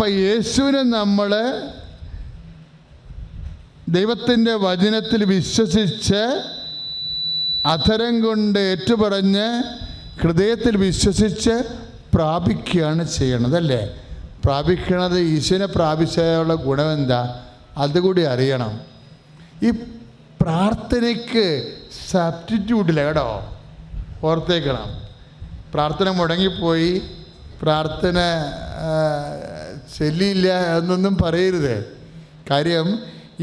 അപ്പം യേശുവിനെ നമ്മൾ ദൈവത്തിൻ്റെ വചനത്തിൽ വിശ്വസിച്ച് അധരം കൊണ്ട് ഏറ്റുപറഞ്ഞ് ഹൃദയത്തിൽ വിശ്വസിച്ച് പ്രാപിക്കുകയാണ് ചെയ്യണത്, അല്ലേ? പ്രാപിക്കണത് ഈശ്വരനെ പ്രാപിച്ചാലുള്ള ഗുണമെന്താ അതുകൂടി അറിയണം. ഈ പ്രാർത്ഥനയ്ക്ക് സബ്സ്റ്റിറ്റ്യൂട്ടില്ല കേട്ടോ, ഓർത്തേക്കണം. പ്രാർത്ഥന മുടങ്ങിപ്പോയി, പ്രാർത്ഥന ചെല്ലിയില്ല എന്നൊന്നും പറയരുത്. കാര്യം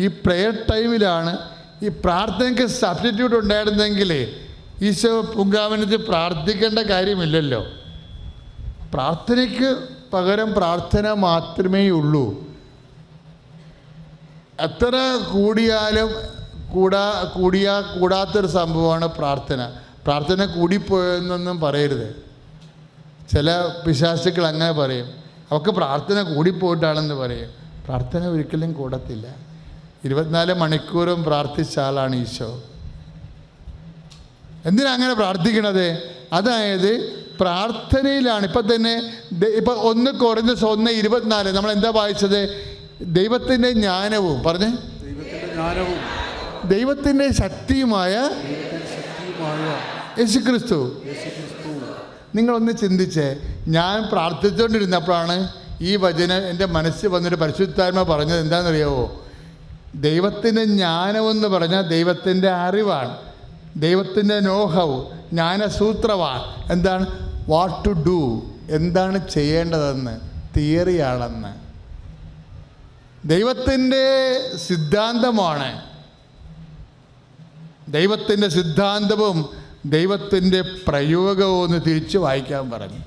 ഈ പ്രെയർ ടൈമിലാണ് ഈ പ്രാർത്ഥനയ്ക്ക് സബ്സ്റ്റിറ്റ്യൂട്ട് ഉണ്ടായിരുന്നെങ്കിൽ ഈശോ പൂങ്കാവനത്തിൽ പ്രാർത്ഥിക്കേണ്ട കാര്യമില്ലല്ലോ. പ്രാർത്ഥനയ്ക്ക് പകരം പ്രാർത്ഥന മാത്രമേ ഉള്ളൂ. എത്ര കൂടിയാലും കൂടാത്തൊരു സംഭവമാണ് പ്രാർത്ഥന. പ്രാർത്ഥന കൂടിപ്പോയെന്നൊന്നും പറയരുത്. ചില പിശാചുക്കൾ അങ്ങനെ പറയും, അവർക്ക് പ്രാർത്ഥന കൂടിപ്പോയിട്ടാണെന്ന് പറയും. പ്രാർത്ഥന ഒരിക്കലും കൂടത്തില്ല. 24 മണിക്കൂറും പ്രാർത്ഥിച്ച ആളാണ് ഈശോ. എന്തിനാ അങ്ങനെ പ്രാർത്ഥിക്കണത്? അതായത് പ്രാർത്ഥനയിലാണ്. ഇപ്പം തന്നെ ഇപ്പം 1 കൊരിന്ത്യർ 1:24 നമ്മൾ എന്താ വായിച്ചത്? ദൈവത്തിൻ്റെ ജ്ഞാനവും പറഞ്ഞേ, ദൈവത്തിൻ്റെ ശക്തിയുമായ യേശുക്രിസ്തു. നിങ്ങളൊന്ന് ചിന്തിച്ചേ, ഞാൻ പ്രാർത്ഥിച്ചുകൊണ്ടിരുന്നപ്പോഴാണ് ഈ വചനം എൻ്റെ മനസ്സിൽ വന്നൊരു പരിശുദ്ധാത്മ പറഞ്ഞത്. എന്താണെന്നറിയാവോ? ദൈവത്തിൻ്റെ ജ്ഞാനമെന്ന് പറഞ്ഞാൽ ദൈവത്തിൻ്റെ അറിവാണ്, ദൈവത്തിൻ്റെ നോഹവ്, ജ്ഞാനസൂത്രമാണ്. എന്താണ്? വാട്ട് ടു ഡു, എന്താണ് ചെയ്യേണ്ടതെന്ന്, തിയറിയാണെന്ന്. ദൈവത്തിൻ്റെ സിദ്ധാന്തമാണ്. ദൈവത്തിൻ്റെ സിദ്ധാന്തവും ദൈവത്തിൻ്റെ പ്രയോഗവും ഒന്ന് തിരിച്ച് വായിക്കാൻ പറഞ്ഞു.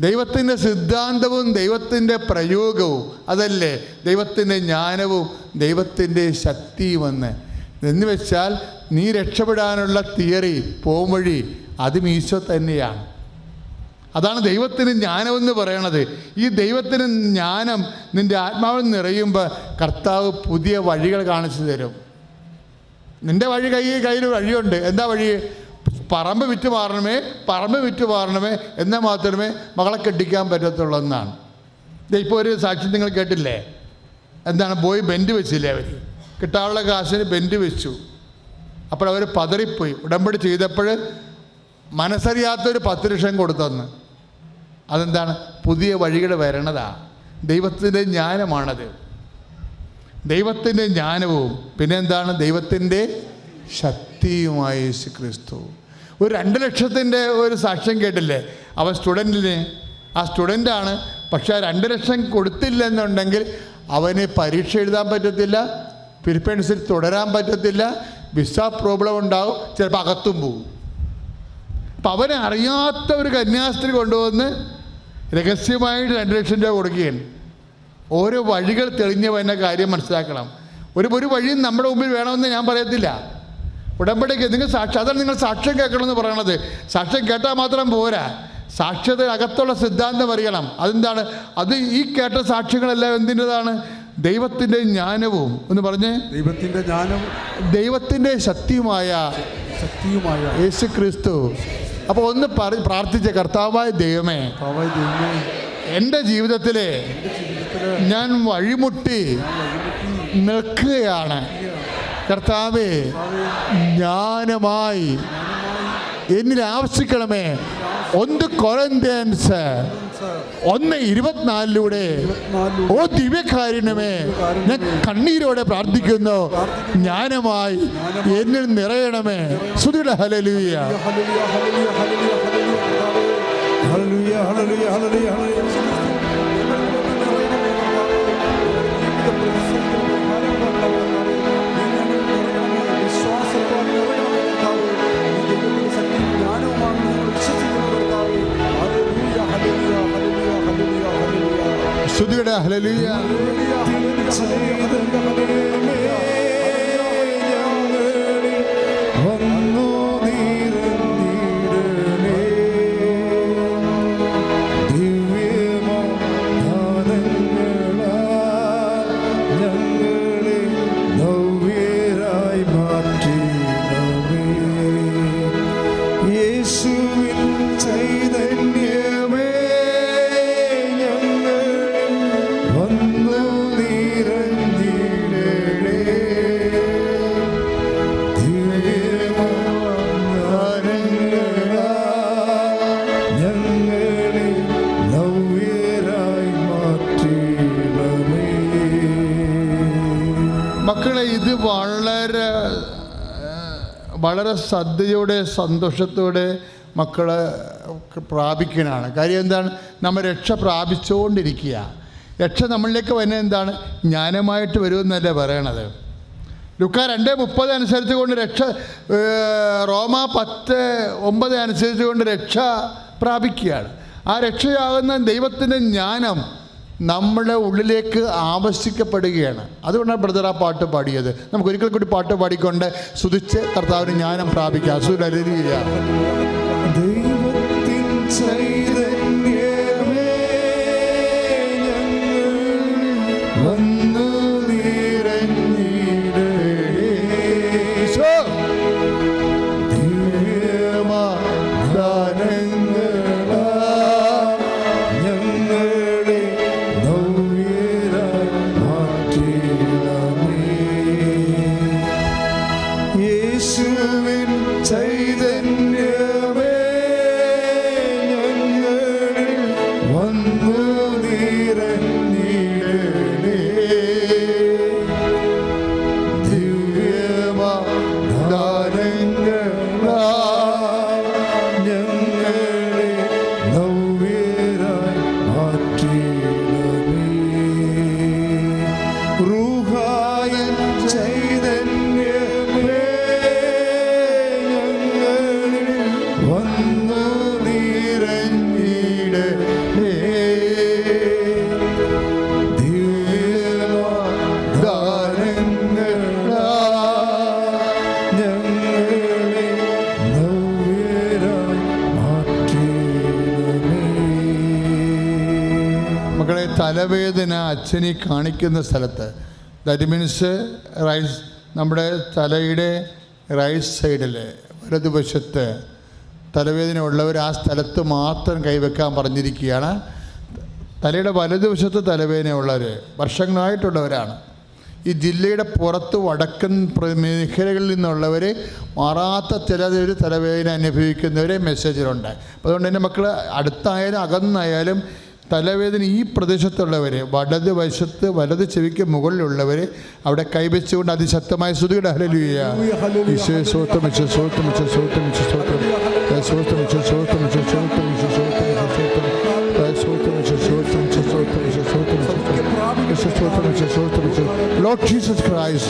ദൈവത്തിൻ്റെ സിദ്ധാന്തവും ദൈവത്തിൻ്റെ പ്രയോഗവും അതല്ലേ ദൈവത്തിൻ്റെ ജ്ഞാനവും ദൈവത്തിൻ്റെ ശക്തിയുമെന്ന്. എന്ന് വെച്ചാൽ നീ രക്ഷപ്പെടാനുള്ള തിയറി, പോംവഴി, അതും ഈശോ തന്നെയാണ്. അതാണ് ദൈവത്തിന് ജ്ഞാനമെന്ന് പറയണത്. ഈ ദൈവത്തിന് ജ്ഞാനം നിൻ്റെ ആത്മാവിൽ നിറയുമ്പോൾ കർത്താവ് പുതിയ വഴികൾ കാണിച്ചു തരും. നിൻ്റെ വഴി കയ്യിൽ വഴിയുണ്ട്. എന്താ വഴി? പറമ്പ് വിറ്റ് മാറണമേ എന്നാൽ മാത്രമേ മകളെ കെട്ടിക്കാൻ പറ്റത്തുള്ളൂ എന്നാണ്. ഇപ്പോൾ ഒരു സാക്ഷി നിങ്ങൾ കേട്ടില്ലേ? എന്താണ്? പോയി ബെൻഡ് വെച്ചില്ലേ അവർ, കിട്ടാനുള്ള കാശിന് ബെൻഡ് വെച്ചു. അപ്പോൾ അവർ പതറിപ്പോയി. ഉടമ്പടി ചെയ്തപ്പോൾ മനസ്സറിയാത്തൊരു 10 ലക്ഷം കൊടുത്തെന്ന്. അതെന്താണ്? പുതിയ വഴികൾ വരണതാ. ദൈവത്തിൻ്റെ ജ്ഞാനമാണത്. ദൈവത്തിൻ്റെ ജ്ഞാനവും പിന്നെ എന്താണ്? ദൈവത്തിൻ്റെ ശക്തിയുമായ യേശുക്രിസ്തു. ഒരു 2 ലക്ഷത്തിൻ്റെ ഒരു സാക്ഷ്യം കേട്ടില്ലേ? അവൻ ആ സ്റ്റുഡൻ്റാണ്. പക്ഷെ ആ 2 ലക്ഷം കൊടുത്തില്ലെന്നുണ്ടെങ്കിൽ അവന് പരീക്ഷ എഴുതാൻ പറ്റത്തില്ല, ഫിലിപ്പൈൻസിൽ തുടരാൻ പറ്റത്തില്ല, വിസ പ്രോബ്ലം ഉണ്ടാവും, ചിലപ്പോൾ അകത്തും പോകും. അപ്പം അവനെ അറിയാത്ത ഒരു കന്യാസ്ത്രീ കൊണ്ടുവന്ന് രഹസ്യമായിട്ട് 2 ലക്ഷം രൂപ കൊടുക്കുകയാണ്. ഓരോ വഴികൾ തെളിഞ്ഞവൻ്റെ കാര്യം മനസ്സിലാക്കണം. ഒരു വഴിയും നമ്മുടെ മുമ്പിൽ വേണമെന്ന് ഞാൻ പറയത്തില്ല. ഉടമ്പടിക്ക് നിങ്ങൾ അതാണ് നിങ്ങൾ സാക്ഷ്യം കേൾക്കണമെന്ന് പറയണത്. സാക്ഷ്യം കേട്ടാൽ മാത്രം പോരാ, സാക്ഷ്യത്തിനകത്തുള്ള സിദ്ധാന്തം അറിയണം. അതെന്താണ്? അത് ഈ കേട്ട സാക്ഷ്യങ്ങളെല്ലാം എന്തിൻ്റെതാണ്? ദൈവത്തിൻ്റെ ജ്ഞാനവും എന്ന് പറഞ്ഞ് ദൈവത്തിൻ്റെ ജ്ഞാനവും ദൈവത്തിൻ്റെ ശക്തിയുമായ യേശുക്രിസ്തു. അപ്പോൾ ഒന്ന് പ്രാർത്ഥിച്ച, കർത്താവായ ദൈവമേ, എൻ്റെ ജീവിതത്തിലെ ഞാൻ വഴിമുട്ടി നിൽക്കുകയാണ്. കർത്താവേ, ജ്ഞാനമായി എന്നിൽ ആവശ്യിക്കണമേ. 1 കൊരിന്ത്യൻസ് 1:24 ഓ ദിവ്യകാരുണ്യമേ, ഞാൻ കണ്ണീരോടെ പ്രാർത്ഥിക്കുന്നു, ജ്ഞാനമായി എന്നിൽ നിറയണമേ. സ്തുതിയുടെ ഹല്ലേലൂയ. സ്തുതിയുടെ ഹല്ലേലൂയ. യേശുവിൻ ചൈതന്യമേ ഞങ്ങളെ വളരെ ശ്രദ്ധയോടെ സന്തോഷത്തോടെ മക്കളെ പ്രാപിക്കാനാണ്. കാര്യം എന്താണ്? നമ്മൾ രക്ഷ പ്രാപിച്ചുകൊണ്ടിരിക്കുക. രക്ഷ നമ്മളിലേക്ക് വരുന്നത് എന്താണ്? ജ്ഞാനമായിട്ട് വരുമെന്നല്ലേ പറയണത്. ലൂക്കാ 2:30 അനുസരിച്ച് കൊണ്ട് രക്ഷ, റോമാ 10:9 അനുസരിച്ച് കൊണ്ട് രക്ഷ പ്രാപിക്കുകയാണ്. ആ രക്ഷയാകുന്ന ദൈവത്തിൻ്റെ ജ്ഞാനം നമ്മുടെ ഉള്ളിലേക്ക് ആവശ്യിക്കപ്പെടുകയാണ്. അതുകൊണ്ടാണ് ബ്രദർ ആ പാട്ട് പാടിയത്. നമുക്ക് ഒരിക്കൽ കൂടി പാട്ട് പാടിക്കൊണ്ട് സ്തുതിച്ച് കർത്താവിന് ജ്ഞാനം പ്രാപിക്കാം. ഹല്ലേലൂയ. തലവേദന അച്ഛനെ കാണിക്കുന്ന സ്ഥലത്ത്, ദാറ്റ് മീൻസ് റൈറ്റ്, നമ്മുടെ തലയുടെ റൈറ്റ് സൈഡിൽ വലതുവശത്ത് തലവേദന ഉള്ളവർ ആ സ്ഥലത്ത് മാത്രം കൈവെക്കാൻ പറഞ്ഞിരിക്കുകയാണ്. തലയുടെ വലതുവശത്ത് തലവേദന ഉള്ളവർ വർഷങ്ങളായിട്ടുള്ളവരാണ്. ഈ ജില്ലയുടെ പുറത്ത് വടക്കൻ മേഖലകളിൽ നിന്നുള്ളവർ മാറാത്ത ചില തലവേദന അനുഭവിക്കുന്നവരെ മെസ്സേജിലുണ്ട്. അപ്പോൾ അതുകൊണ്ട് തന്നെ മക്കൾ അടുത്തായാലും അകന്നായാലും തലവേദന ഈ പ്രദേശത്തുള്ളവർ, വലതുവശത്ത് വലത് ചെവിക്ക് മുകളിലുള്ളവർ അവിടെ കൈവച്ചുകൊണ്ട് അതിശക്തമായ സ്തുതിയുടെ ഹല്ലേലൂയ. ഈശോയെ സ്തോത്രം, ഈശോയെ സ്തോത്രം, ഈശോയെ സ്തോത്രം, ഈശോയെ സ്തോത്രം, ഈശോയെ സ്തോത്രം, ഈശോയെ സ്തോത്രം, ഈശോയെ സ്തോത്രം, ഈശോയെ സ്തോത്രം, ഈശോയെ സ്തോത്രം, ഈശോയെ സ്തോത്രം, ഈശോയെ സ്തോത്രം, ഈശോയെ സ്തോത്രം, ഈശോയെ സ്തോത്രം, ഈശോയെ സ്തോത്രം, ഈശോയെ സ്തോത്രം. Lord Jesus Christ,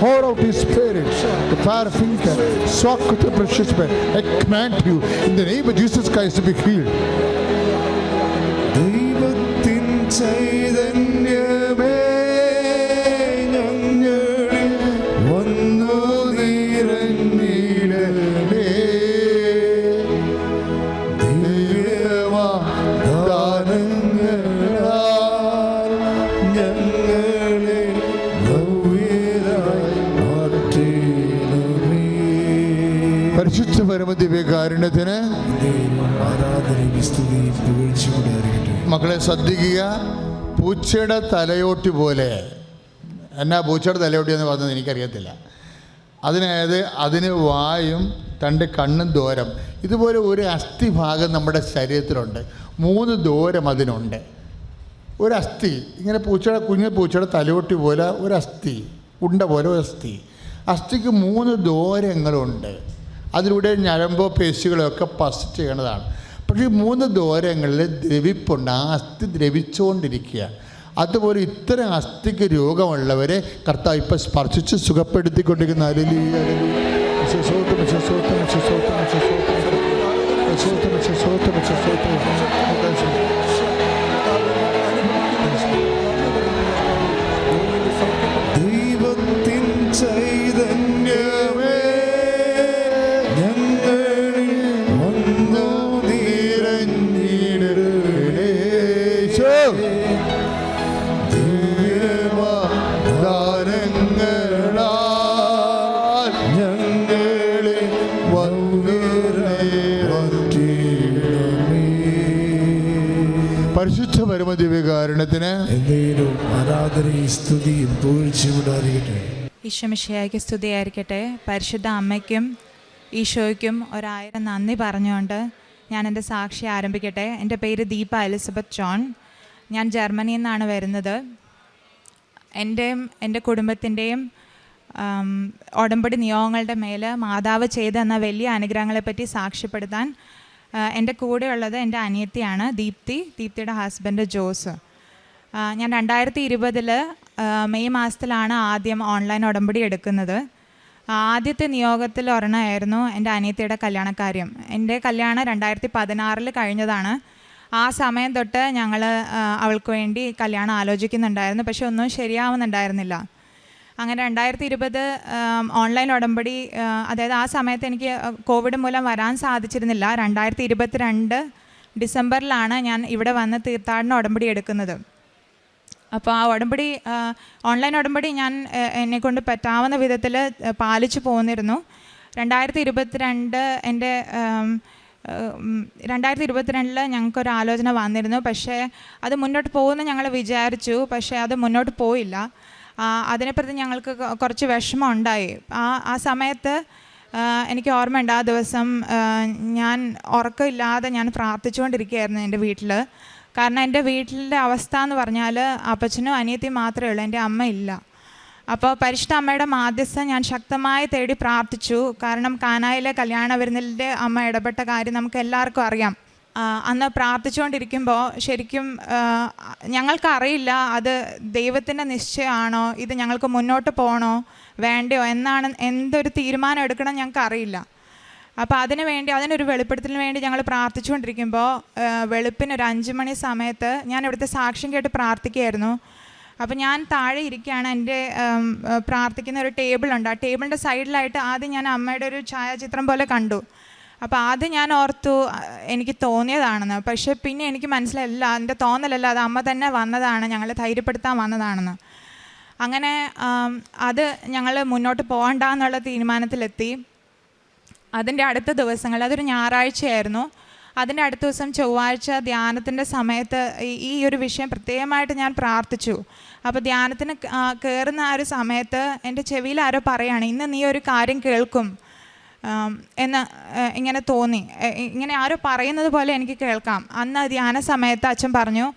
pour out His Spirit, the fire finger, soak with the precious blood. I command you in the name of Jesus Christ to be healed. ദൈവത്തിൻ ചൈതന്യമേ ഞങ്ങളിൽ വന്നു നിറഞ്ഞിടണേ. ദിവ്യദാനങ്ങളാൽ ഞങ്ങളെ നവ്യരായി മാറ്റണമേ. പരിശുദ്ധ പരമദിവ്യകാരുണ്യത്തിന് മക്കളെ ശ്രദ്ധിക്കുക. പൂച്ചയുടെ തലയോട്ടി പോലെ, എന്നാ പൂച്ചയുടെ തലയോട്ടി എന്ന് പറഞ്ഞത് എനിക്കറിയത്തില്ല. അതിന് വായും 2 കണ്ണും ദൂരം. ഇതുപോലെ ഒരു അസ്ഥിഭാഗം നമ്മുടെ ശരീരത്തിലുണ്ട്. 3 ദൂരം അതിനുണ്ട്. ഒരു അസ്ഥി ഇങ്ങനെ കുഞ്ഞു പൂച്ചയുടെ തലയോട്ടി പോലെ ഒരു അസ്ഥി, ഉണ്ട പോലെ ഒരു അസ്ഥി. അസ്ഥിക്ക് 3 ദൂരങ്ങളുണ്ട്. അതിലൂടെ ഞരമ്പോ പേശികളോ ഒക്കെ പസ് ചെയ്യണതാണ്. പക്ഷേ 3 ദൂരങ്ങളിൽ ദ്രവിപ്പുണ്ട്. ആ അസ്ഥി ദ്രവിച്ചുകൊണ്ടിരിക്കുക. അതുപോലെ ഇത്തരം അസ്ഥിക്ക് രോഗമുള്ളവരെ കർത്താവ് ഇപ്പം സ്പർശിച്ച് സുഖപ്പെടുത്തിക്കൊണ്ടിരിക്കുന്ന ദൈവത്തിൻ ചൈതന്യമേ ഞങ്ങളിൽ വന്നു നിറഞ്ഞിടണേ. ദിവ്യദാനങ്ങളാൽ ഞങ്ങളെ പരിശുദ്ധ പരമദിവ്യകാരുണ്യത്തിന് ആരാധനയും സ്തുതിയും പുകഴ്ചയുണ്ടായിരിക്കട്ടെ. ഈശോമിശിഹായ്ക്ക് സ്തുതിയായിരിക്കട്ടെ. പരിശുദ്ധ അമ്മയ്ക്കും ഈശോയ്ക്കും 1000 നന്ദി പറഞ്ഞുകൊണ്ട് ഞാൻ എൻ്റെ സാക്ഷി ആരംഭിക്കട്ടെ. എൻ്റെ പേര് ദീപ എലിസബത്ത് ജോൺ. ഞാൻ ജർമ്മനിയിൽ നിന്നാണ് വരുന്നത്. എൻ്റെ കുടുംബത്തിൻ്റെയും ഉടമ്പടി നിയോഗങ്ങളുടെ മേൽ മാതാവ് ചെയ്തെന്ന വലിയ അനുഗ്രഹങ്ങളെപ്പറ്റി സാക്ഷ്യപ്പെടുത്താൻ എൻ്റെ കൂടെയുള്ളത് എൻ്റെ അനിയത്തിയാണ് ദീപ്തിയുടെ ഹസ്ബൻഡ് ജോസ്. ഞാൻ 2020 മെയ് മാസത്തിലാണ് ആദ്യം ഓൺലൈൻ ഉടമ്പടി എടുക്കുന്നത്. ആദ്യത്തെ നിയോഗത്തിൽ ഒരെണ്ണമായിരുന്നു എൻ്റെ അനിയത്തിയുടെ കല്യാണക്കാര്യം. എൻ്റെ കല്യാണം 2016 കഴിഞ്ഞതാണ്. ആ സമയം തൊട്ട് ഞങ്ങൾ അവൾക്ക് വേണ്ടി കല്യാണം ആലോചിക്കുന്നുണ്ടായിരുന്നു, പക്ഷെ ഒന്നും ശരിയാവുന്നുണ്ടായിരുന്നില്ല. അങ്ങനെ 2020 ഓൺലൈൻ ഉടമ്പടി, അതായത് ആ സമയത്ത് എനിക്ക് കോവിഡ് മൂലം വരാൻ സാധിച്ചിരുന്നില്ല. 2022 ഡിസംബറിലാണ് ഞാൻ ഇവിടെ വന്ന് തീർത്ഥാടന ഉടമ്പടി എടുക്കുന്നത്. അപ്പോൾ ആ ഉടമ്പടി, ഓൺലൈൻ ഉടമ്പടി ഞാൻ എന്നെക്കൊണ്ട് പറ്റാവുന്ന വിധത്തിൽ പാലിച്ചു പോന്നിരുന്നു. 2022 ഞങ്ങൾക്കൊരു ആലോചന വന്നിരുന്നു, പക്ഷേ അത് മുന്നോട്ട് പോകുമെന്ന് ഞങ്ങൾ വിചാരിച്ചു, പക്ഷേ അത് മുന്നോട്ട് പോയില്ല. അതിനെപ്പറ്റി ഞങ്ങൾക്ക് കുറച്ച് വിഷമം ഉണ്ടായി. ആ സമയത്ത് എനിക്ക് ഓർമ്മയുണ്ട്, ആ ദിവസം ഞാൻ ഉറക്കമില്ലാതെ ഞാൻ പ്രാർത്ഥിച്ചുകൊണ്ടിരിക്കുകയായിരുന്നു എൻ്റെ വീട്ടിൽ. കാരണം എൻ്റെ വീട്ടിലെ അവസ്ഥ എന്ന് പറഞ്ഞാൽ അപ്പച്ചനും അനിയത്തിയും മാത്രമേ ഉള്ളൂ, എൻ്റെ അമ്മ ഇല്ല. അപ്പോൾ പരിശുദ്ധ അമ്മയുടെ മാധ്യസ്ഥം ഞാൻ ശക്തമായി തേടി പ്രാർത്ഥിച്ചു. കാരണം കാനായിലെ കല്യാണ വിരുന്നിൻ്റെ അമ്മ ഇടപെട്ട കാര്യം നമുക്ക് എല്ലാവർക്കും അറിയാം. അന്ന് പ്രാർത്ഥിച്ചുകൊണ്ടിരിക്കുമ്പോൾ ശരിക്കും ഞങ്ങൾക്കറിയില്ല അത് ദൈവത്തിൻ്റെ നിശ്ചയമാണോ, ഇത് ഞങ്ങൾക്ക് മുന്നോട്ട് പോകണോ വേണ്ടയോ എന്നാണ്, എന്തൊരു തീരുമാനം എടുക്കണം ഞങ്ങൾക്കറിയില്ല. അപ്പോൾ അതിനൊരു വെളിപ്പെടുത്തലിന് വേണ്ടി ഞങ്ങൾ പ്രാർത്ഥിച്ചുകൊണ്ടിരിക്കുമ്പോൾ വെളുപ്പിന് ഒരു 5 മണി സമയത്ത് ഞാൻ ഇവിടുത്തെ സാക്ഷ്യം കേട്ട് പ്രാർത്ഥിക്കുകയായിരുന്നു. അപ്പോൾ ഞാൻ താഴെ ഇരിക്കുകയാണ്. എൻ്റെ പ്രാർത്ഥിക്കുന്ന ഒരു ടേബിളുണ്ട്. ആ ടേബിളിൻ്റെ സൈഡിലായിട്ട് ആദ്യം ഞാൻ അമ്മയുടെ ഒരു ഛായാചിത്രം പോലെ കണ്ടു. അപ്പോൾ ആദ്യം ഞാൻ ഓർത്തു എനിക്ക് തോന്നിയതാണെന്ന്. പക്ഷേ പിന്നെ എനിക്ക് മനസ്സിലായില്ല, എൻ്റെ തോന്നലല്ല, അത് അമ്മ തന്നെ വന്നതാണ്, ഞങ്ങളെ ധൈര്യപ്പെടുത്താൻ വന്നതാണെന്ന്. അങ്ങനെ അത് ഞങ്ങൾ മുന്നോട്ട് പോകണ്ടെന്നുള്ള തീരുമാനത്തിലെത്തി. അതിൻ്റെ അടുത്ത ദിവസങ്ങൾ, അതൊരു ഞായറാഴ്ചയായിരുന്നു. അതിൻ്റെ അടുത്ത ദിവസം ചൊവ്വാഴ്ച ധ്യാനത്തിൻ്റെ സമയത്ത് ഈ ഒരു വിഷയം പ്രത്യേകമായിട്ട് ഞാൻ പ്രാർത്ഥിച്ചു. അപ്പോൾ ധ്യാനത്തിന് കയറുന്ന ആ ഒരു സമയത്ത് എൻ്റെ ചെവിയിൽ ആരോ പറയുകയാണ്, ഇന്ന് നീ ഒരു കാര്യം കേൾക്കും എന്ന് ഇങ്ങനെ തോന്നി. ഇങ്ങനെ ആരോ പറയുന്നത് പോലെ എനിക്ക് കേൾക്കാം. അന്ന് ധ്യാന സമയത്ത് അച്ഛൻ പറഞ്ഞു,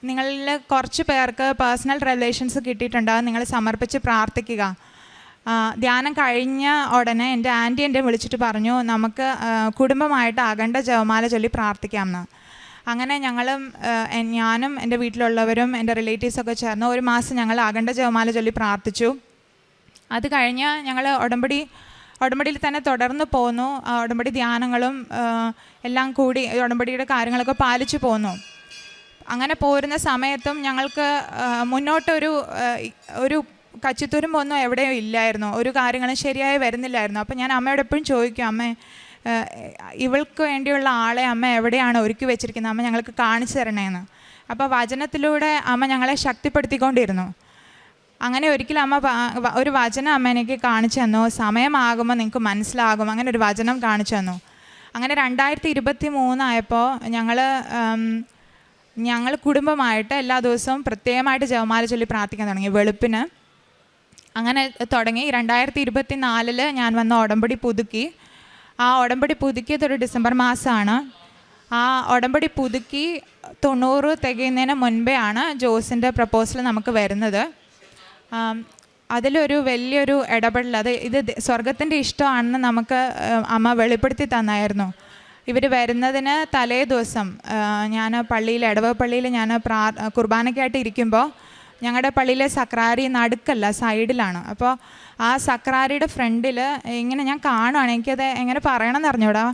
നിങ്ങളിൽ കുറച്ച് പേർക്ക് പേഴ്സണൽ റിലേഷൻസ് കിട്ടിയിട്ടുണ്ട്, നിങ്ങൾ സമർപ്പിച്ച് പ്രാർത്ഥിക്കുക. ധ്യാനം കഴിഞ്ഞ ഉടനെ എൻ്റെ ആൻറ്റി എന്നെ വിളിച്ചിട്ട് പറഞ്ഞു, നമുക്ക് കുടുംബമായിട്ട് അഖണ്ഡ ജപമാല ചൊല്ലി പ്രാർത്ഥിക്കാമെന്ന്. അങ്ങനെ ഞാനും എൻ്റെ വീട്ടിലുള്ളവരും എൻ്റെ റിലേറ്റീവ്സൊക്കെ ചേർന്ന് 1 മാസം ഞങ്ങൾ അഖണ്ഡ ജപമാല ചൊല്ലി പ്രാർത്ഥിച്ചു. അത് കഴിഞ്ഞ് ഞങ്ങൾ ഉടമ്പടിയിൽ തന്നെ തുടർന്ന് പോന്നു. ഉടമ്പടി ധ്യാനങ്ങളും എല്ലാം കൂടി ഉടമ്പടിയുടെ കാര്യങ്ങളൊക്കെ പാലിച്ചു പോന്നു. അങ്ങനെ പോരുന്ന സമയത്തും ഞങ്ങൾക്ക് മുന്നോട്ടൊരു കച്ചിത്തുരുമ്പൊന്നും എവിടെയും ഇല്ലായിരുന്നു, ഒരു കാര്യങ്ങളും ശരിയായി വരുന്നില്ലായിരുന്നു. അപ്പോൾ ഞാൻ അമ്മയോട് എപ്പോഴും ചോദിക്കും, അമ്മേ ഇവൾക്ക് വേണ്ടിയുള്ള ആളെ അമ്മ എവിടെയാണ് ഒരുക്കി വെച്ചിരിക്കുന്നത്, അമ്മ ഞങ്ങൾക്ക് കാണിച്ചു തരണേന്ന്. അപ്പോൾ വചനത്തിലൂടെ അമ്മ ഞങ്ങളെ ശക്തിപ്പെടുത്തിക്കൊണ്ടിരുന്നു. അങ്ങനെ ഒരിക്കലും അമ്മ ഒരു വചനം അമ്മ എനിക്ക് കാണിച്ചു തന്നു, സമയമാകുമ്പോൾ നിങ്ങൾക്ക് മനസ്സിലാകും, അങ്ങനെ ഒരു വചനം കാണിച്ചു തന്നു. അങ്ങനെ 2023 ആയപ്പോൾ ഞങ്ങൾ കുടുംബമായിട്ട് എല്ലാ ദിവസവും പ്രത്യേകമായിട്ട് ജപമാല ചൊല്ലി പ്രാർത്ഥിക്കാൻ തുടങ്ങി വെളുപ്പിന്. അങ്ങനെ തുടങ്ങി. 2024 ഞാൻ വന്ന ഉടമ്പടി പുതുക്കി. ആ ഉടമ്പടി പുതുക്കിയതൊരു ഡിസംബർ മാസമാണ്. ആ ഉടമ്പടി പുതുക്കി 90 തികയുന്നതിന് മുൻപേ ആണ് ജോസിൻ്റെ പ്രപ്പോസൽ നമുക്ക് വരുന്നത്. അതിലൊരു വലിയൊരു ഇടപെടൽ, ഇത് സ്വർഗത്തിൻ്റെ ഇഷ്ടമാണെന്ന് നമുക്ക് അമ്മ വെളിപ്പെടുത്തി തന്നായിരുന്നു. ഇവർ വരുന്നതിന് തലേ ദിവസം ഞാൻ ഇടവക പള്ളിയിൽ ഞാൻ കുർബാനയ്ക്കായിട്ട് ഇരിക്കുമ്പോൾ, ഞങ്ങളുടെ പള്ളിയിലെ സക്രാരി നടുക്കല്ല സൈഡിലാണ്. അപ്പോൾ ആ സക്രാരിയുടെ ഫ്രണ്ടിൽ ഇങ്ങനെ ഞാൻ കാണുകയാണ്, എനിക്കത് എങ്ങനെ പറയണമെന്ന് അറിഞ്ഞൂടാ,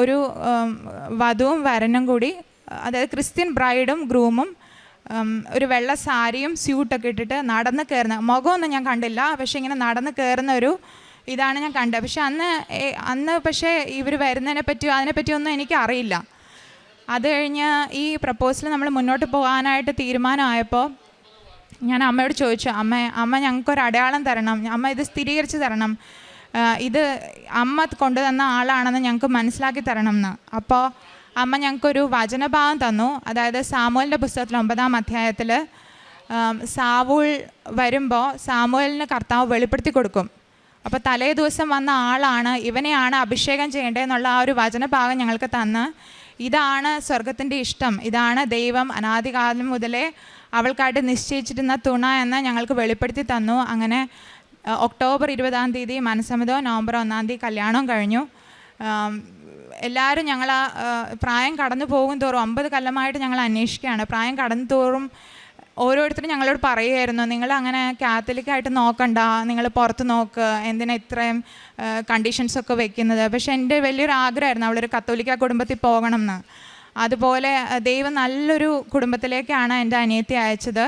ഒരു വധുവും വരനും കൂടി, അതായത് ക്രിസ്ത്യൻ ബ്രൈഡും ഗ്രൂമും ഒരു വെള്ള സാരിയും സ്യൂട്ടൊക്കെ ഇട്ടിട്ട് നടന്ന് കയറുന്ന, മുഖമൊന്നും ഞാൻ കണ്ടില്ല, പക്ഷേ ഇങ്ങനെ നടന്ന് കയറുന്ന ഒരു ഇതാണ് ഞാൻ കണ്ടത്. പക്ഷെ അന്ന് പക്ഷേ ഇവർ അതിനെപ്പറ്റിയോ ഒന്നും എനിക്കറിയില്ല. അത് കഴിഞ്ഞ് ഈ പ്രപ്പോസൽ നമ്മൾ മുന്നോട്ട് പോകാനായിട്ട് തീരുമാനമായപ്പോൾ ഞാൻ അമ്മയോട് ചോദിച്ചു, അമ്മ ഞങ്ങൾക്കൊരു അടയാളം തരണം, അമ്മ ഇത് സ്ഥിരീകരിച്ച് തരണം, ഇത് അമ്മ കൊണ്ടുതന്ന ആളാണെന്ന് ഞങ്ങൾക്ക് മനസ്സിലാക്കി തരണം എന്ന്. അപ്പോൾ അമ്മ ഞങ്ങൾക്കൊരു വചനഭാഗം തന്നു. അതായത് സാമുവേലിൻ്റെ പുസ്തകത്തിൽ 9-ാം അധ്യായത്തിൽ സാവൂൾ വരുമ്പോൾ സാമുവേലിന് കർത്താവ് വെളിപ്പെടുത്തി കൊടുക്കും. അപ്പോൾ തലേ ദിവസം വന്ന ആളാണ്, ഇവനെയാണ് അഭിഷേകം ചെയ്യേണ്ടതെന്നുള്ള ആ ഒരു വചനഭാഗം ഞങ്ങൾക്ക് തന്ന്, ഇതാണ് സ്വർഗത്തിൻ്റെ ഇഷ്ടം, ഇതാണ് ദൈവം അനാദികാലം മുതലേ അവൾക്കായിട്ട് നിശ്ചയിച്ചിരുന്ന തുണ എന്ന് ഞങ്ങൾക്ക് വെളിപ്പെടുത്തി തന്നു. അങ്ങനെ ഒക്ടോബർ 20 മനസ്സമ്മതവും നവംബർ 1 കല്യാണവും കഴിഞ്ഞു. എല്ലാവരും ഞങ്ങൾ പ്രായം കടന്നു പോകും തോറും 50 കൊല്ലമായിട്ട് ഞങ്ങൾ അന്വേഷിക്കുകയാണ്. പ്രായം കടന്നു തോറും ഓരോരുത്തരും ഞങ്ങളോട് പറയുമായിരുന്നു, നിങ്ങൾ അങ്ങനെ കാത്തലിക്കായിട്ട് നോക്കണ്ട, നിങ്ങൾ പുറത്ത് നോക്ക്, എന്തിനാ ഇത്രയും കണ്ടീഷൻസൊക്കെ വെക്കുന്നത്. പക്ഷേ എൻ്റെ വലിയൊരു ആഗ്രഹമായിരുന്നു അവളൊരു കത്തോലിക്ക കുടുംബത്തിൽ പോകണം എന്ന്. അതുപോലെ ദൈവം നല്ലൊരു കുടുംബത്തിലേക്കാണ് എൻ്റെ അനിയത്തി അയച്ചത്.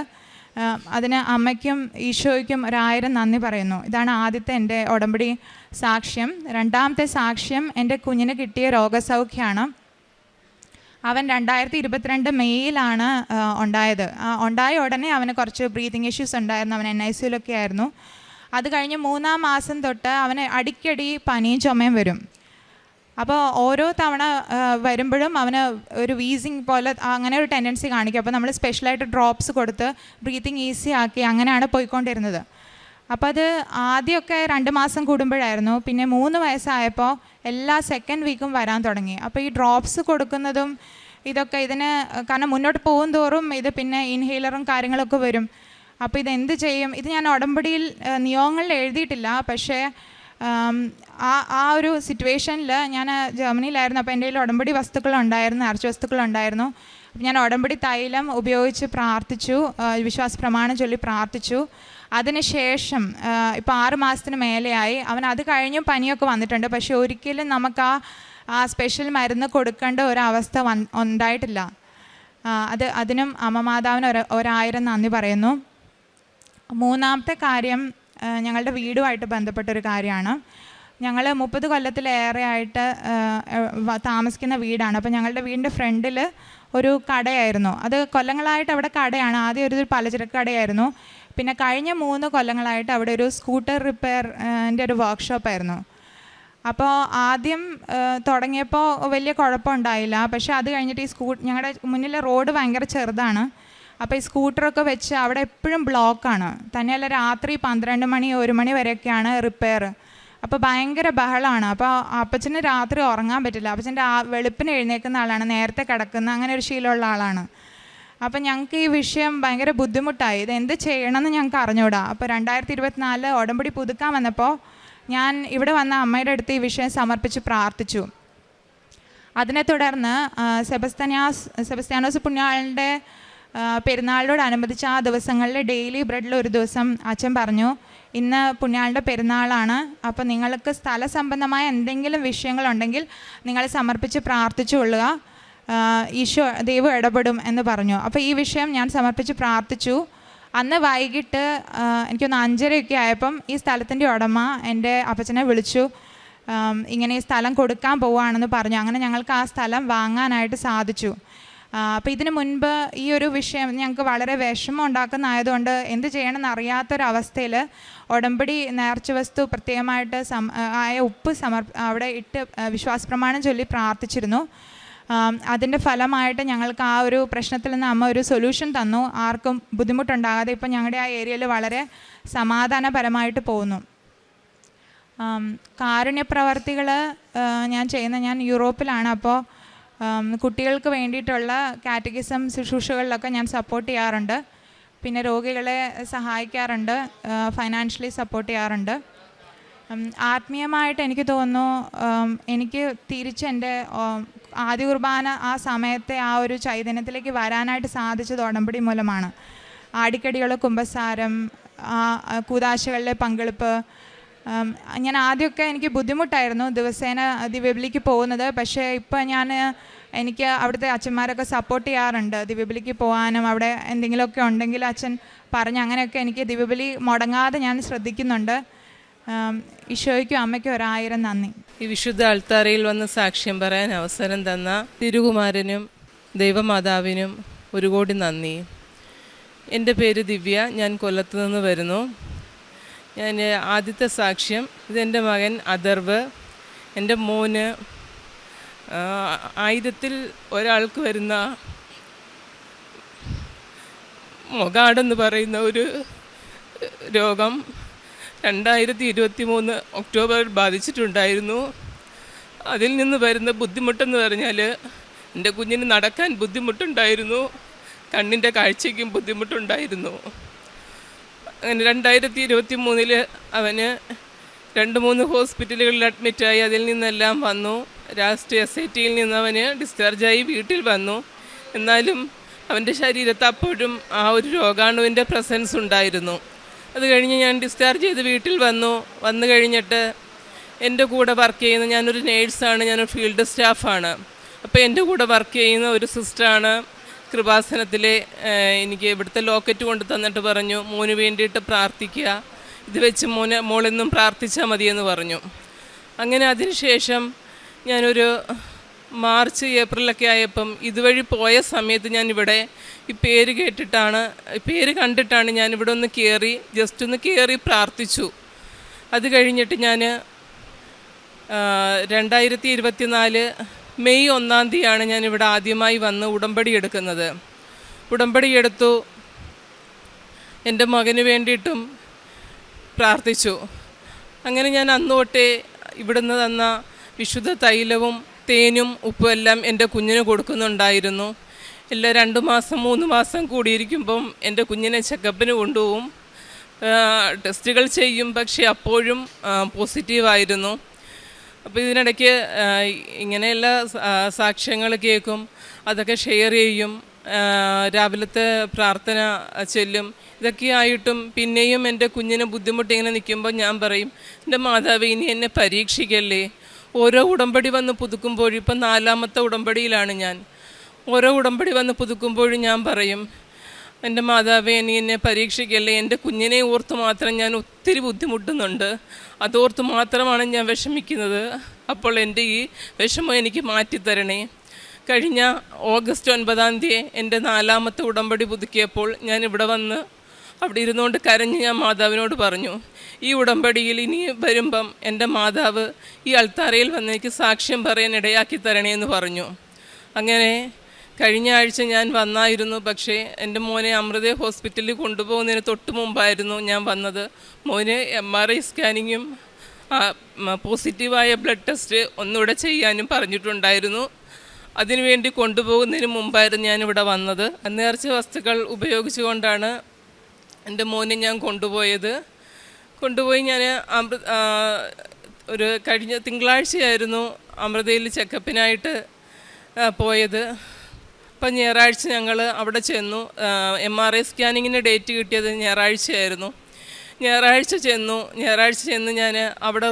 അതിന് അമ്മയ്ക്കും ഈശോയ്ക്കും 1000 നന്ദി പറയുന്നു. ഇതാണ് ആദ്യത്തെ എൻ്റെ ഉടമ്പടി സാക്ഷ്യം. രണ്ടാമത്തെ സാക്ഷ്യം എൻ്റെ കുഞ്ഞിന് കിട്ടിയ രോഗസൗഖ്യമാണ്. അവൻ 2022 മെയ്യിലാണ് ഉണ്ടായത്. ഉണ്ടായ ഉടനെ അവന് കുറച്ച് ബ്രീതിങ് ഇഷ്യൂസ് ഉണ്ടായിരുന്നു. അവൻ NICUലൊക്കെ ആയിരുന്നു. അത് കഴിഞ്ഞ് 3-ാം മാസം തൊട്ട് അവന് അടിക്കടി പനിയും ചുമയും വരും. അപ്പോൾ ഓരോ തവണ വരുമ്പോഴും അവന് ഒരു വീസിങ് പോലെ അങ്ങനെ ഒരു ടെൻഡൻസി കാണിക്കും. അപ്പോൾ നമ്മൾ സ്പെഷ്യലായിട്ട് ഡ്രോപ്സ് കൊടുത്ത് ബ്രീത്തിങ് ഈസി ആക്കി അങ്ങനെയാണ് പോയിക്കൊണ്ടിരുന്നത്. അപ്പോൾ അത് ആദ്യമൊക്കെ 2 മാസം കൂടുമ്പോഴായിരുന്നു. പിന്നെ 3 വയസ്സായപ്പോൾ എല്ലാ സെക്കൻഡ് വീക്കും വരാൻ തുടങ്ങി. അപ്പോൾ ഈ ഡ്രോപ്സ് കൊടുക്കുന്നതും ഇതൊക്കെ ഇതിന് കാരണം മുന്നോട്ട് പോകും തോറും ഇത് പിന്നെ ഇൻഹേലറും കാര്യങ്ങളൊക്കെ വരും. അപ്പോൾ ഇതെന്ത് ചെയ്യും? ഇത് ഞാൻ ഉടമ്പടിയിൽ നിയമങ്ങളിൽ എഴുതിയിട്ടില്ല. പക്ഷേ ആ ഒരു സിറ്റുവേഷനിൽ ഞാൻ ജർമ്മനിയിലായിരുന്നു. അപ്പോൾ എൻ്റെ കയ്യിൽ ഉടമ്പടി വസ്തുക്കളുണ്ടായിരുന്നു, അർച്ച വസ്തുക്കളുണ്ടായിരുന്നു. അപ്പോൾ ഞാൻ ഉടമ്പടി തൈലം ഉപയോഗിച്ച് പ്രാർത്ഥിച്ചു, വിശ്വാസ പ്രമാണം ചൊല്ലി പ്രാർത്ഥിച്ചു. അതിനുശേഷം ഇപ്പോൾ 6 മാസത്തിന് മേലെയായി. അവൻ അത് കഴിഞ്ഞ് പനിയൊക്കെ വന്നിട്ടുണ്ട്. പക്ഷേ ഒരിക്കലും നമുക്ക് ആ സ്പെഷ്യൽ മരുന്ന് കൊടുക്കേണ്ട ഒരവസ്ഥ ഉണ്ടായിട്ടില്ല. അതിനും അമ്മ മാതാവിന് 1000 നന്ദി പറയുന്നു. മൂന്നാമത്തെ കാര്യം ഞങ്ങളുടെ വീടുമായിട്ട് ബന്ധപ്പെട്ടൊരു കാര്യമാണ്. ഞങ്ങൾ 30 കൊല്ലത്തിലേറെ ആയിട്ട് താമസിക്കുന്ന വീടാണ്. അപ്പോൾ ഞങ്ങളുടെ വീടിൻ്റെ ഫ്രണ്ടിൽ ഒരു കടയായിരുന്നു. അത് കൊല്ലങ്ങളായിട്ട് അവിടെ കടയാണ്. ആദ്യം ഒരു പലചരക്ക് കടയായിരുന്നു. പിന്നെ കഴിഞ്ഞ 3 കൊല്ലങ്ങളായിട്ട് അവിടെ ഒരു സ്കൂട്ടർ റിപ്പയറിൻ്റെ ഒരു വർക്ക്ഷോപ്പായിരുന്നു. അപ്പോൾ ആദ്യം തുടങ്ങിയപ്പോൾ വലിയ കുഴപ്പമുണ്ടായില്ല. പക്ഷേ അത് കഴിഞ്ഞിട്ട് ഞങ്ങളുടെ മുന്നിലെ റോഡ് ഭയങ്കര ചെറുതാണ്. അപ്പോൾ ഈ സ്കൂട്ടറൊക്കെ വെച്ച് അവിടെ എപ്പോഴും ബ്ലോക്കാണ്. തന്നെയല്ല രാത്രി 12 മണി 1 മണി വരെയൊക്കെയാണ് റിപ്പയർ. അപ്പോൾ ഭയങ്കര ബഹളമാണ്. അപ്പോൾ അപ്പച്ചന് രാത്രി ഉറങ്ങാൻ പറ്റില്ല. അപ്പച്ചൻ്റെ വെളുപ്പിന് എഴുന്നേൽക്കുന്ന ആളാണ്, നേരത്തെ കിടക്കുന്ന അങ്ങനെ ഒരു ശീലമുള്ള ആളാണ്. അപ്പം ഞങ്ങൾക്ക് ഈ വിഷയം ഭയങ്കര ബുദ്ധിമുട്ടായി. ഇത് എന്ത് ചെയ്യണമെന്ന് ഞങ്ങൾക്ക് അറിഞ്ഞൂടാ. അപ്പോൾ 2024 ഉടമ്പടി പുതുക്കാൻ വന്നപ്പോൾ ഞാൻ ഇവിടെ വന്ന അമ്മയുടെ അടുത്ത് ഈ വിഷയം സമർപ്പിച്ച് പ്രാർത്ഥിച്ചു. അതിനെ തുടർന്ന് സെബസ്ത്യാനോസ് പുണ്യാളൻ്റെ പെരുന്നാളിനോടനുബന്ധിച്ച് ആ ദിവസങ്ങളിൽ ഡെയിലി ബ്രെഡിൽ ഒരു ദിവസം അച്ഛൻ പറഞ്ഞു, ഇന്ന് പുണ്യാളുടെ പെരുന്നാളാണ്, അപ്പോൾ നിങ്ങൾക്ക് സ്ഥല സംബന്ധമായ എന്തെങ്കിലും വിഷയങ്ങളുണ്ടെങ്കിൽ നിങ്ങൾ സമർപ്പിച്ച് പ്രാർത്ഥിച്ചു കൊള്ളുക, ഈശോ ദൈവം ഇടപെടും എന്ന് പറഞ്ഞു. അപ്പോൾ ഈ വിഷയം ഞാൻ സമർപ്പിച്ച് പ്രാർത്ഥിച്ചു. അന്ന് വൈകിട്ട് എനിക്കൊന്ന് 5:30 ആയപ്പം ഈ സ്ഥലത്തിൻ്റെ ഉടമ എൻ്റെ അപ്പച്ചനെ വിളിച്ചു. ഇങ്ങനെ ഈ സ്ഥലം കൊടുക്കാൻ പോവുകയാണെന്ന് പറഞ്ഞു. അങ്ങനെ ഞങ്ങൾക്ക് ആ സ്ഥലം വാങ്ങാനായിട്ട് സാധിച്ചു. അപ്പോൾ ഇതിനു മുൻപ് ഈ ഒരു വിഷയം ഞങ്ങൾക്ക് വളരെ വിഷമം ഉണ്ടാക്കുന്നതായതുകൊണ്ട് എന്ത് ചെയ്യണമെന്ന് അറിയാത്തൊരവസ്ഥയിൽ ഉടമ്പടി നേർച്ച വസ്തു പ്രത്യേകമായിട്ട് ആയ ഉപ്പ് അവിടെ ഇട്ട് വിശ്വാസപ്രമാണം ചൊല്ലി പ്രാർത്ഥിച്ചിരുന്നു. അതിൻ്റെ ഫലമായിട്ട് ഞങ്ങൾക്ക് ആ ഒരു പ്രശ്നത്തിൽ നിന്ന് അമ്മ ഒരു സൊല്യൂഷൻ തന്നു. ആർക്കും ബുദ്ധിമുട്ടുണ്ടാകാതെ ഇപ്പം ഞങ്ങളുടെ ആ ഏരിയയിൽ വളരെ സമാധാനപരമായിട്ട് പോകുന്നു. കാരുണ്യപ്രവർത്തികൾ ഞാൻ യൂറോപ്പിലാണ്. അപ്പോൾ കുട്ടികൾക്ക് വേണ്ടിയിട്ടുള്ള കാറ്റഗിസം ശുശ്രൂഷകളിലൊക്കെ ഞാൻ സപ്പോർട്ട് ചെയ്യാറുണ്ട്. പിന്നെ രോഗികളെ സഹായിക്കാറുണ്ട്, ഫൈനാൻഷ്യലി സപ്പോർട്ട് ചെയ്യാറുണ്ട്. ആത്മീയമായിട്ട് എനിക്ക് തോന്നുന്നു എനിക്ക് തിരിച്ച് എൻ്റെ ആദ്യ കുർബാന ആ സമയത്തെ ആ ഒരു ചൈതന്യത്തിലേക്ക് വരാനായിട്ട് സാധിച്ചത് ഉടമ്പടി മൂലമാണ്. ആടിക്കടികൾ, കുമ്പസാരം, കൂദാശകളിലെ പങ്കെടുപ്പ്. ഞാൻ ആദ്യമൊക്കെ എനിക്ക് ബുദ്ധിമുട്ടായിരുന്നു ദിവസേന ദിവ്യബലിക്ക് പോകുന്നത്. പക്ഷേ ഇപ്പം എനിക്ക് അവിടുത്തെ അച്ഛന്മാരൊക്കെ സപ്പോർട്ട് ചെയ്യാറുണ്ട് ദിവ്യബലിക്ക് പോകാനും. അവിടെ എന്തെങ്കിലുമൊക്കെ ഉണ്ടെങ്കിൽ അച്ഛൻ പറഞ്ഞ് അങ്ങനെയൊക്കെ എനിക്ക് ദിവ്യബലി മുടങ്ങാതെ ഞാൻ ശ്രദ്ധിക്കുന്നുണ്ട്. ഈശോയ്ക്കും അമ്മയ്ക്കും 1000 നന്ദി. ഈ വിശുദ്ധ അൾത്താരയിൽ വന്ന് സാക്ഷ്യം പറയാൻ അവസരം തന്ന തിരുകുമാരനും ദൈവമാതാവിനും 1 കോടി നന്ദി. എൻ്റെ പേര് ദിവ്യ, ഞാൻ കൊല്ലത്ത് നിന്ന് വരുന്നു. ഞാൻ ആദ്യത്തെ സാക്ഷ്യം, ഇതെൻ്റെ മകൻ അദർവ്. എൻ്റെ മോന് 1000-ൽ ഒരാൾക്ക് വരുന്ന മൊഗാടെന്ന് പറയുന്ന ഒരു രോഗം 2023 ഒക്ടോബറിൽ ബാധിച്ചിട്ടുണ്ടായിരുന്നു. അതിൽ നിന്ന് വരുന്ന ബുദ്ധിമുട്ടെന്ന് പറഞ്ഞാൽ എൻ്റെ കുഞ്ഞിന് നടക്കാൻ ബുദ്ധിമുട്ടുണ്ടായിരുന്നു, കണ്ണിൻ്റെ കാഴ്ചയ്ക്കും ബുദ്ധിമുട്ടുണ്ടായിരുന്നു. അങ്ങനെ 2023 അവന് 2-3 ഹോസ്പിറ്റലുകളിൽ അഡ്മിറ്റായി. അതിൽ നിന്നെല്ലാം വന്നു. ലാസ്റ്റ് SITയിൽ നിന്ന് അവന് ഡിസ്ചാർജായി വീട്ടിൽ വന്നു. എന്നാലും അവൻ്റെ ശരീരത്ത് അപ്പോഴും ആ ഒരു രോഗാണുവിൻ്റെ പ്രസൻസ് ഉണ്ടായിരുന്നു. അത് കഴിഞ്ഞ് ഞാൻ ഡിസ്ചാർജ് ചെയ്ത് വീട്ടിൽ വന്നു കഴിഞ്ഞിട്ട് എൻ്റെ കൂടെ വർക്ക് ചെയ്യുന്ന, ഞാനൊരു നേഴ്സാണ്, ഞാനൊരു ഫീൽഡ് സ്റ്റാഫാണ്. അപ്പോൾ എൻ്റെ കൂടെ വർക്ക് ചെയ്യുന്ന ഒരു സിസ്റ്ററാണ് കൃപാസനത്തിലെ എനിക്ക് ഇവിടുത്തെ ലോക്കറ്റ് കൊണ്ട് തന്നിട്ട് പറഞ്ഞു, മോന് വേണ്ടിയിട്ട് പ്രാർത്ഥിക്കുക, ഇത് വെച്ച് മോളെന്നും പ്രാർത്ഥിച്ചാൽ മതിയെന്ന് പറഞ്ഞു. അങ്ങനെ അതിനുശേഷം ഞാനൊരു മാർച്ച് ഏപ്രിലൊക്കെ ആയപ്പം ഇതുവഴി പോയ സമയത്ത് ഞാനിവിടെ ഈ പേര് കണ്ടിട്ടാണ് ഞാനിവിടെ ഒന്ന് ജസ്റ്റ് ഒന്ന് കയറി പ്രാർത്ഥിച്ചു. അത് കഴിഞ്ഞിട്ട് ഞാൻ 2024 മെയ് 1-ാം തീയതിയാണ് ഞാനിവിടെ ആദ്യമായി വന്ന് ഉടമ്പടി എടുക്കുന്നത്. ഉടമ്പടി എടുത്തു. എൻ്റെ മകന് വേണ്ടിയിട്ടും പ്രാർത്ഥിച്ചു. അങ്ങനെ ഞാൻ അന്ന് തൊട്ടേ ഇവിടുന്ന് തന്ന വിശുദ്ധ തൈലവും തേനും ഉപ്പും എല്ലാം എൻ്റെ കുഞ്ഞിന് കൊടുക്കുന്നുണ്ടായിരുന്നു. എല്ലാ 2 മാസം 3 മാസം കൂടിയിരിക്കുമ്പം എൻ്റെ കുഞ്ഞിനെ ചെക്കപ്പിന് കൊണ്ടുപോകും, ടെസ്റ്റുകൾ ചെയ്യും. പക്ഷേ അപ്പോഴും പോസിറ്റീവായിരുന്നു. അപ്പോൾ ഇതിനിടയ്ക്ക് ഇങ്ങനെയുള്ള സാക്ഷ്യങ്ങൾ കേൾക്കും, അതൊക്കെ ഷെയർ ചെയ്യും, രാവിലത്തെ പ്രാർത്ഥന ചൊല്ലും. ഇതൊക്കെ ആയിട്ടും പിന്നെയും എൻ്റെ കുഞ്ഞിന് ബുദ്ധിമുട്ട് ഇങ്ങനെ നിൽക്കുമ്പോൾ ഞാൻ പറയും, എൻ്റെ മാതാവേ ഇനി എന്നെ പരീക്ഷിക്കല്ലേ. ഓരോ ഉടമ്പടി വന്ന് പുതുക്കുമ്പോഴും, ഇപ്പം 4-ാമത്തെ ഉടമ്പടിയിലാണ് ഞാൻ, ഓരോ ഉടമ്പടി വന്ന് പുതുക്കുമ്പോഴും ഞാൻ പറയും, എൻ്റെ മാതാവേ ഇനി എന്നെ പരീക്ഷിക്കല്ലേ. എൻ്റെ കുഞ്ഞിനെ ഓർത്ത് മാത്രം ഞാൻ ഒത്തിരി ബുദ്ധിമുട്ടുന്നുണ്ട്, അതോർത്ത് മാത്രമാണ് ഞാൻ വിഷമിക്കുന്നത്. അപ്പോൾ എൻ്റെ ഈ വിഷമം എനിക്ക് മാറ്റിത്തരണേ. കഴിഞ്ഞ ഓഗസ്റ്റ് 9-ാം തീയതി എൻ്റെ 4-ാമത്തെ ഉടമ്പടി പുതുക്കിയപ്പോൾ ഞാൻ ഇവിടെ വന്ന് അവിടെ ഇരുന്നുകൊണ്ട് കരഞ്ഞ് ഞാൻ മാതാവിനോട് പറഞ്ഞു, ഈ ഉടമ്പടിയിൽ ഇനി വരുമ്പം എൻ്റെ മാതാവ് ഈ അൾത്താരയിൽ വന്ന് എനിക്ക് സാക്ഷ്യം പറയാൻ ഇടയാക്കി തരണേ എന്ന് പറഞ്ഞു. അങ്ങനെ കഴിഞ്ഞ ആഴ്ച ഞാൻ വന്നായിരുന്നു. പക്ഷേ എൻ്റെ മോനെ അമൃത ഹോസ്പിറ്റലിൽ കൊണ്ടുപോകുന്നതിന് തൊട്ട് മുമ്പായിരുന്നു ഞാൻ വന്നത്. മോന് MRI സ്കാനിങ്ങും പോസിറ്റീവായ ബ്ലഡ് ടെസ്റ്റ് ഒന്നുകൂടെ ചെയ്യാനും പറഞ്ഞിട്ടുണ്ടായിരുന്നു. അതിനുവേണ്ടി കൊണ്ടുപോകുന്നതിന് മുമ്പായിരുന്നു ഞാനിവിടെ വന്നത്. നേർച്ച വസ്തുക്കൾ ഉപയോഗിച്ചുകൊണ്ടാണ് എൻ്റെ മോനെ ഞാൻ കൊണ്ടുപോയി ഞാൻ ഒരു കഴിഞ്ഞ തിങ്കളാഴ്ചയായിരുന്നു അമൃതയിൽ ചെക്കപ്പിനായിട്ട് പോയത്. അപ്പം ഞായറാഴ്ച ഞങ്ങൾ അവിടെ ചെന്നു. MRI സ്കാനിങ്ങിന് ഡേറ്റ് കിട്ടിയത് ഞായറാഴ്ചയായിരുന്നു. ഞായറാഴ്ച ചെന്ന് ഞാൻ അവിടെ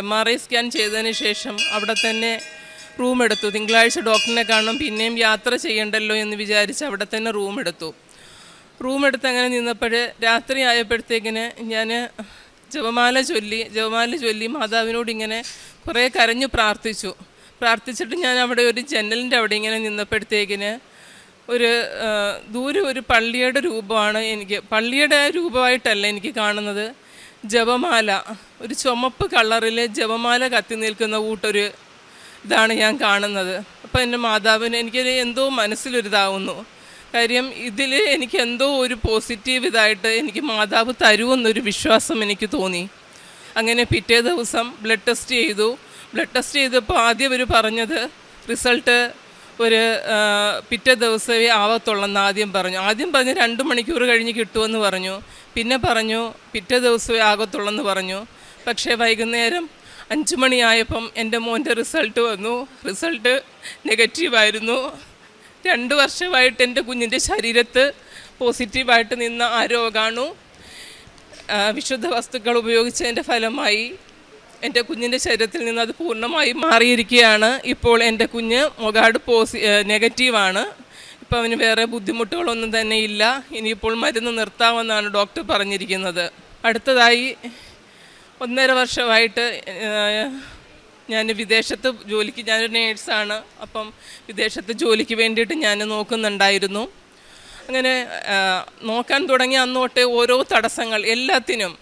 MRI സ്കാൻ ചെയ്തതിന് ശേഷം അവിടെ തന്നെ റൂം എടുത്തു. തിങ്കളാഴ്ച ഡോക്ടറിനെ കാണണം, പിന്നെയും യാത്ര ചെയ്യണ്ടല്ലോ എന്ന് വിചാരിച്ച് അവിടെ തന്നെ റൂം എടുത്ത് അങ്ങനെ നിന്നപ്പോൾ രാത്രി ആയപ്പോഴത്തേക്കിന് ഞാൻ ജപമാല ചൊല്ലി മാതാവിനോട് ഇങ്ങനെ കുറേ കരഞ്ഞു പ്രാർത്ഥിച്ചിട്ട് ഞാൻ അവിടെ ഒരു ജനലിൻ്റെ അവിടെ ഇങ്ങനെ നിന്നപ്പോഴത്തേക്കിന് ദൂരെ ഒരു പള്ളിയുടെ രൂപമാണ് പള്ളിയുടെ രൂപമായിട്ടല്ല എനിക്ക് കാണുന്നത്. ജപമാല, ഒരു ചുമപ്പ് കളറിൽ ജപമാല കത്തി നിൽക്കുന്ന കൂട്ടൊരു ഇതാണ് ഞാൻ കാണുന്നത്. അപ്പോൾ എൻ്റെ മാതാവിന് എനിക്കൊരു എന്തോ മനസ്സിലൊരിതാവുന്നു. കാര്യം ഇതിൽ എനിക്ക് എന്തോ ഒരു പോസിറ്റീവ് ഇതായിട്ട് എനിക്ക് മാതാവ് തരുമെന്നൊരു വിശ്വാസം എനിക്ക് തോന്നി. അങ്ങനെ പിറ്റേ ദിവസം ബ്ലഡ് ടെസ്റ്റ് ചെയ്തപ്പോൾ ആദ്യം അവർ പറഞ്ഞത് റിസൾട്ട് പിറ്റേ ദിവസമേ ആവത്തുള്ളെന്ന് ആദ്യം പറഞ്ഞു 2 മണിക്കൂർ കഴിഞ്ഞ് കിട്ടുമെന്ന് പറഞ്ഞു. പിന്നെ പറഞ്ഞു പിറ്റേ ദിവസമേ ആകത്തുള്ളെന്ന് പറഞ്ഞു. പക്ഷേ വൈകുന്നേരം 5 മണിയായപ്പം എൻ്റെ മോൻ്റെ റിസൾട്ട് വന്നു. റിസൾട്ട് നെഗറ്റീവായിരുന്നു. 2 വർഷമായിട്ട് എൻ്റെ കുഞ്ഞിൻ്റെ ശരീരത്ത് പോസിറ്റീവായിട്ട് നിന്ന ആ രോഗാണു വിശുദ്ധ വസ്തുക്കൾ ഉപയോഗിച്ചതിൻ്റെ ഫലമായി എൻ്റെ കുഞ്ഞിൻ്റെ ശരീരത്തിൽ നിന്ന് അത് പൂർണ്ണമായി മാറിയിരിക്കുകയാണ്. ഇപ്പോൾ എൻ്റെ കുഞ്ഞ് മൊഗാഡ് നെഗറ്റീവാണ്. ഇപ്പോൾ അവന് വേറെ ബുദ്ധിമുട്ടുകളൊന്നും തന്നെ ഇല്ല. ഇനിയിപ്പോൾ മരുന്ന് നിർത്താമെന്നാണ് ഡോക്ടർ പറഞ്ഞിരിക്കുന്നത്. അടുത്തതായി 1.5 വർഷമായിട്ട് ഞാൻ വിദേശത്ത് ജോലിക്ക്, ഞാനൊരു നേഴ്സാണ്. അപ്പം വിദേശത്ത് ജോലിക്ക് വേണ്ടിയിട്ട് ഞാൻ നോക്കുന്നുണ്ടായിരുന്നു. അങ്ങനെ നോക്കാൻ തുടങ്ങിയ അന്നോട്ടെ ഓരോ തടസ്സങ്ങൾ, എല്ലാത്തിനും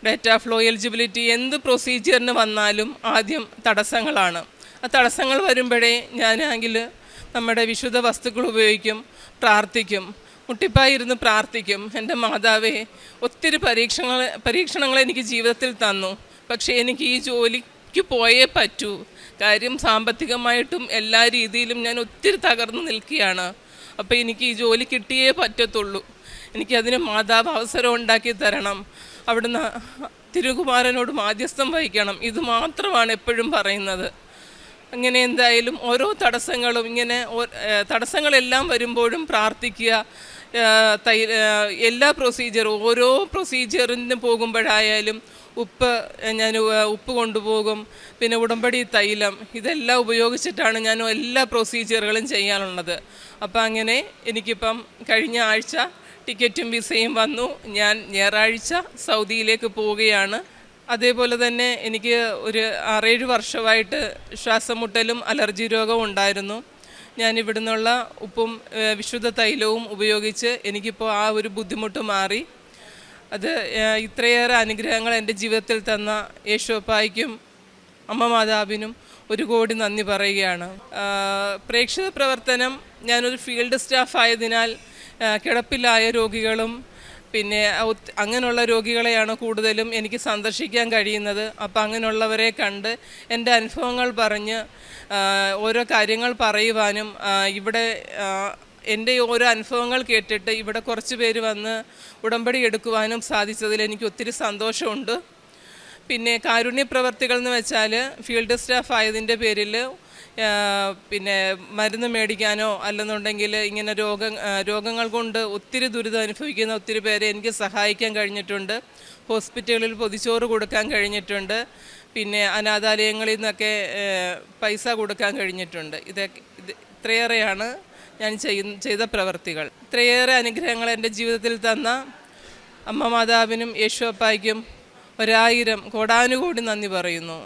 ഡേറ്റ ഫ്ലോ, എലിജിബിലിറ്റി, എന്ത് പ്രൊസീജിയറിന് വന്നാലും ആദ്യം തടസ്സങ്ങളാണ്. ആ തടസ്സങ്ങൾ വരുമ്പോഴേ ഞാനാണെങ്കിൽ നമ്മുടെ വിശുദ്ധ വസ്തുക്കൾ ഉപയോഗിക്കും, പ്രാർത്ഥിക്കും, മുട്ടിപ്പായിരുന്ന് പ്രാർത്ഥിക്കും. എൻ്റെ മാതാവേ, ഒത്തിരി പരീക്ഷണങ്ങൾ എനിക്ക് ജീവിതത്തിൽ തന്നു. പക്ഷേ എനിക്ക് ഈ ജോലിക്ക് പോയേ പറ്റൂ. കാര്യം സാമ്പത്തികമായിട്ടും എല്ലാ രീതിയിലും ഞാൻ ഒത്തിരി തകർന്നു നിൽക്കുകയാണ്. അപ്പോൾ എനിക്ക് ഈ ജോലി കിട്ടിയേ പറ്റത്തുള്ളൂ. എനിക്കതിന് മാതാവ് അവസരം ഉണ്ടാക്കി തരണം. അവിടുന്ന് തിരുകുമാരനോട് മാധ്യസ്ഥം വഹിക്കണം. ഇത് മാത്രമാണ് എപ്പോഴും പറയുന്നത്. അങ്ങനെ എന്തായാലും ഓരോ തടസ്സങ്ങളും ഇങ്ങനെ തടസ്സങ്ങളെല്ലാം വരുമ്പോഴും പ്രാർത്ഥിക്കുക. എല്ലാ ഓരോ പ്രൊസീജിയറിന് പോകുമ്പോഴായാലും ഞാൻ ഉപ്പ് കൊണ്ടുപോകും. പിന്നെ ഉടമ്പടി തൈലം ഇതെല്ലാം ഉപയോഗിച്ചിട്ടാണ് ഞാൻ എല്ലാ പ്രൊസീജിയറുകളും ചെയ്യാനുള്ളത്. അപ്പം അങ്ങനെ എനിക്കിപ്പം കഴിഞ്ഞ ആഴ്ച ടിക്കറ്റും വിസയും വന്നു. ഞാൻ ഞായറാഴ്ച സൗദിയിലേക്ക് പോവുകയാണ്. അതേപോലെ തന്നെ എനിക്ക് ഒരു 6-7 വർഷമായിട്ട് ശ്വാസമുട്ടലും അലർജി രോഗവും ഉണ്ടായിരുന്നു. ഞാൻ ഇവിടെ നിന്നുള്ള ഉപ്പും വിശുദ്ധ തൈലവും ഉപയോഗിച്ച് എനിക്കിപ്പോൾ ആ ഒരു ബുദ്ധിമുട്ട് മാറി. അത് ഇത്രയേറെ അനുഗ്രഹങ്ങൾ എൻ്റെ ജീവിതത്തിൽ തന്ന യേശോപ്പായ്ക്കും അമ്മ മാതാവിനും ഒരു കോടി നന്ദി പറയുകയാണ്. പ്രേക്ഷിത പ്രവർത്തനം, ഞാനൊരു ഫീൽഡ് സ്റ്റാഫ് ആയതിനാൽ കിടപ്പിലായ രോഗികളും പിന്നെ അങ്ങനെയുള്ള രോഗികളെയാണ് കൂടുതലും എനിക്ക് സന്ദർശിക്കാൻ കഴിയുന്നത്. അപ്പം അങ്ങനെയുള്ളവരെ കണ്ട് എൻ്റെ അനുഭവങ്ങൾ പറഞ്ഞ് ഓരോ കാര്യങ്ങൾ പറയുവാനും ഇവിടെ എൻ്റെ ഓരോ അനുഭവങ്ങൾ കേട്ടിട്ട് ഇവിടെ കുറച്ച് പേര് വന്ന് ഉടമ്പടി എടുക്കുവാനും സാധിച്ചതിൽ എനിക്ക് ഒത്തിരി സന്തോഷമുണ്ട്. പിന്നെ കാരുണ്യ പ്രവർത്തികൾ എന്ന് വെച്ചാൽ ഫീൽഡ് സ്റ്റാഫ് ആയതിൻ്റെ പേരിൽ പിന്നെ മരുന്ന് മേടിക്കാനോ അല്ലെന്നുണ്ടെങ്കിൽ ഇങ്ങനെ രോഗങ്ങൾ കൊണ്ട് ഒത്തിരി ദുരിതം അനുഭവിക്കുന്ന ഒത്തിരി പേരെ എനിക്ക് സഹായിക്കാൻ കഴിഞ്ഞിട്ടുണ്ട്. ഹോസ്പിറ്റലുകളിൽ പൊതിച്ചോറ് കൊടുക്കാൻ കഴിഞ്ഞിട്ടുണ്ട്. പിന്നെ അനാഥാലയങ്ങളിൽ നിന്നൊക്കെ പൈസ കൊടുക്കാൻ കഴിഞ്ഞിട്ടുണ്ട്. ഇത്രയേറെയാണ് ഞാൻ ചെയ്ത പ്രവർത്തികൾ. ഇത്രയേറെ അനുഗ്രഹങ്ങൾ എൻ്റെ ജീവിതത്തിൽ തന്ന അമ്മ മാതാവിനും യേശോപ്പായ്ക്കും 1000 കോടാനുകോടി നന്ദി പറയുന്നു.